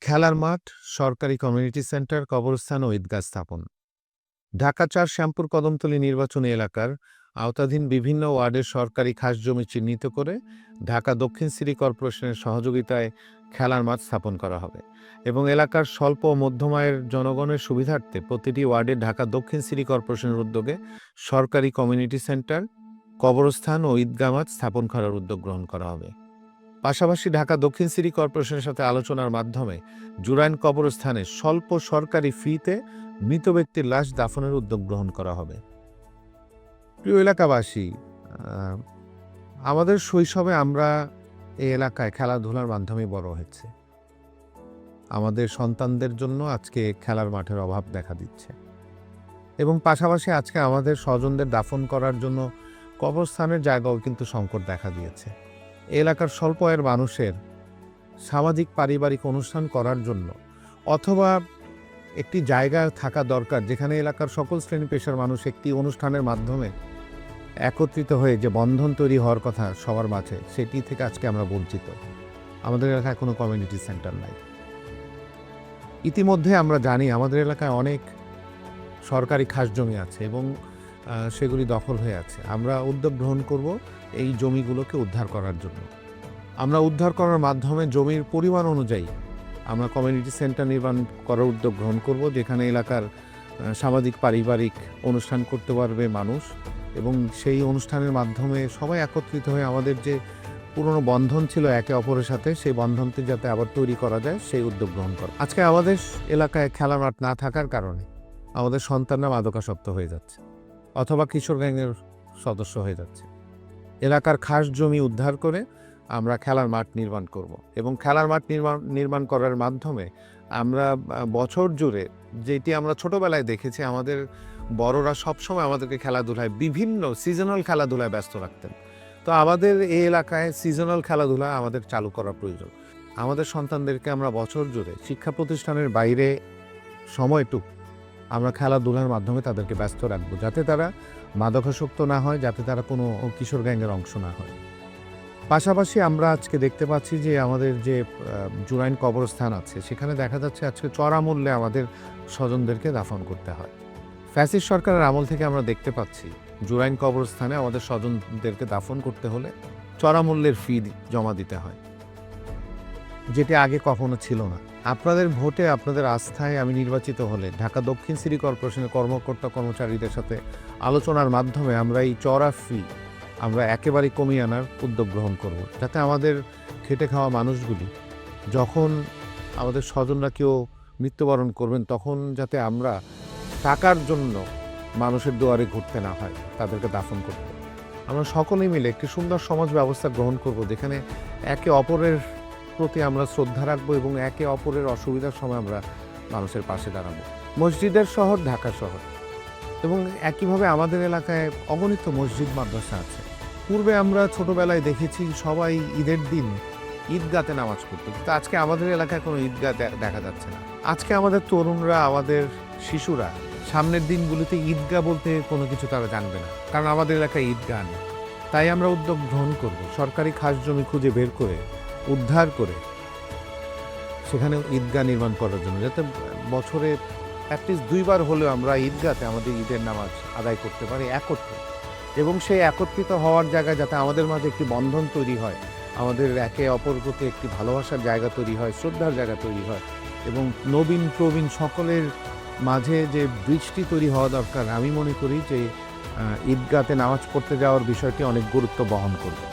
খেলার মাঠ, সরকারি কমিউনিটি সেন্টার, কবরস্থান ও ঈদগাহ স্থাপন। ঢাকা-৪ শ্যামপুর কদমতলী নির্বাচনী এলাকার আওতাধীন বিভিন্ন ওয়ার্ডের সরকারি খাস জমি চিহ্নিত করে ঢাকা দক্ষিণ সিটি কর্পোরেশনের সহযোগিতায় খেলার মাঠ স্থাপন করা হবে এবং এলাকার স্বল্প ও মধ্যম আয়ের জনগণের সুবিধার্থে প্রতিটি ওয়ার্ডে ঢাকা দক্ষিণ সিটি কর্পোরেশনের উদ্যোগে সরকারি কমিউনিটি সেন্টার, কবরস্থান ও ঈদগাহ মাঠ স্থাপন করার উদ্যোগ গ্রহণ করা হবে। পাশাপাশি ঢাকা দক্ষিণ সিটি কর্পোরেশনের সাথে আলোচনার মাধ্যমে জুরাইন কবরস্থানে স্বল্প সরকারি ফিতে মৃত ব্যক্তির লাশ দাফনের উদ্যোগ গ্রহণ করা হবে। প্রিয় এলাকাবাসী, আমাদের শৈশবে আমরা এই এলাকায় খেলাধুলার মাধ্যমে বড় হয়েছে। আমাদের সন্তানদের জন্য আজকে খেলার মাঠের অভাব দেখা দিচ্ছে এবং পাশাপাশি আজকে আমাদের স্বজনদের দাফন করার জন্য কবরস্থানের জায়গাও কিন্তু সংকট দেখা দিয়েছে। এলাকার স্বল্প আয়ের মানুষের সামাজিক পারিবারিক অনুষ্ঠান করার জন্য অথবা একটি জায়গা থাকা দরকার যেখানে এলাকার সকল শ্রেণী পেশার মানুষ একটি অনুষ্ঠানের মাধ্যমে একত্রিত হয়ে যে বন্ধন তৈরি হওয়ার কথা সবার মাঝে, সেটি থেকে আজকে আমরা বঞ্চিত। আমাদের এলাকায় কোনো কমিউনিটি সেন্টার নাই। ইতিমধ্যে আমরা জানি আমাদের এলাকায় অনেক সরকারি খাস জমি আছে এবং সেগুলি দখল হয়ে আছে। আমরা উদ্যোগ গ্রহণ করব এই জমিগুলোকে উদ্ধার করার জন্য। আমরা উদ্ধার করার মাধ্যমে জমির পরিমাণ অনুযায়ী আমরা কমিউনিটি সেন্টার নির্মাণ করার উদ্যোগ গ্রহণ করব, যেখানে এলাকার সামাজিক পারিবারিক অনুষ্ঠান করতে পারবে মানুষ এবং সেই অনুষ্ঠানের মাধ্যমে সবাই একত্রিত হয়ে আমাদের যে পুরনো বন্ধন ছিল একে অপরের সাথে, সেই বন্ধনটি যাতে আবার তৈরি করা যায় সেই উদ্যোগ গ্রহণ করা। আজকে আমাদের এলাকায় খেলার মাঠ না থাকার কারণে আমাদের সন্তানরা মাদকাসক্ত হয়ে যাচ্ছে অথবা কিশোর গ্যাংয়ের সদস্য হয়ে যাচ্ছে। এলাকার খাস জমি উদ্ধার করে আমরা খেলার মাঠ নির্মাণ করব এবং খেলার মাঠ নির্মাণ করার মাধ্যমে আমরা বছর জুড়ে, যেটি আমরা ছোটবেলায় দেখেছি, আমাদের বড়রা সবসময় আমাদেরকে খেলাধুলায় বিভিন্ন সিজনাল খেলাধুলায় ব্যস্ত রাখতেন। তো আমাদের এই এলাকায় সিজনাল খেলাধুলা আমাদের চালু করা প্রয়োজন। আমাদের সন্তানদেরকে আমরা বছর জুড়ে শিক্ষা প্রতিষ্ঠানের বাইরে সময়টুকু আমরা খেলাধুলার মাধ্যমে তাদেরকে ব্যস্ত রাখবো, যাতে তারা মাদকাসক্ত না হয়, যাতে তারা কোনো কিশোর গ্যাংয়ের অংশ না হয়। পাশাপাশি আমরা আজকে দেখতে পাচ্ছি যে আমাদের যে জুরাইন কবরস্থান আছে সেখানে দেখা যাচ্ছে আজকে চড়া মূল্যে আমাদের স্বজনদেরকে দাফন করতে হয়। ফ্যাসিস্ট সরকারের আমল থেকে আমরা দেখতে পাচ্ছি জুরাইন কবরস্থানে আমাদের স্বজনদেরকে দাফন করতে হলে চড়া মূল্যের ফি জমা দিতে হয়, যেটি আগে কখনো ছিল না। আপনাদের ভোটে, আপনাদের আস্থায় আমি নির্বাচিত হলে ঢাকা দক্ষিণ সিটি কর্পোরেশনের কর্মকর্তা কর্মচারীদের সাথে আলোচনার মাধ্যমে আমরা এই চড়া ফি আমরা একেবারেই কমিয়ে আনার উদ্যোগ গ্রহণ করব, যাতে আমাদের খেটে খাওয়া মানুষগুলি যখন আমাদের স্বজনরা কেউ মৃত্যুবরণ করবেন তখন যাতে আমরা টাকার জন্য মানুষের দুয়ারে ঘুরতে না হয় তাদেরকে দাফন করতে। আমরা সকলেই মিলে একটি সুন্দর সমাজ ব্যবস্থা গ্রহণ করব, যেখানে একে অপরের প্রতি আমরা শ্রদ্ধা রাখবো এবং একে অপরের অসুবিধার সময় আমরা মানুষের পাশে দাঁড়াবো। মসজিদের শহর ঢাকা শহর এবং একইভাবে আমাদের এলাকায় অগণিত মসজিদ মাদ্রাসা আছে। পূর্বে আমরা ছোটবেলায় দেখেছি সবাই ঈদের দিন ঈদগাতে নামাজ পড়তো, কিন্তু আজকে আমাদের এলাকায় কোনো ঈদগাহ দেখা যাচ্ছে না। আজকে আমাদের তরুণরা, আমাদের শিশুরা সামনের দিনগুলিতে ঈদগাহ বলতে কোনো কিছু তারা জানবে না, কারণ আমাদের এলাকায় ঈদগাহ নেই। তাই আমরা উদ্যোগ গ্রহণ করব সরকারি খাস জমি খুঁজে বের করে উদ্ধার করে সেখানে ঈদগাহ নির্মাণ করার জন্য, যাতে বছরে অ্যাটলিস্ট 2 বার হলেও আমরা ঈদগাতে আমাদের ঈদের নামাজ আদায় করতে পারি একত্রে, এবং সেই একত্রিত হওয়ার জায়গায় যাতে আমাদের মাঝে একটি বন্ধন তৈরি হয়, আমাদের একে অপর প্রতি একটি ভালোবাসার জায়গা তৈরি হয়, শ্রদ্ধার জায়গা তৈরি হয় এবং নবীন প্রবীণ সকলের মাঝে যে ব্রিজটি তৈরি হওয়া দরকার। আমি মনে করি যে ঈদগাতে নামাজ পড়তে যাওয়ার বিষয়টি অনেক গুরুত্ব বহন করবে।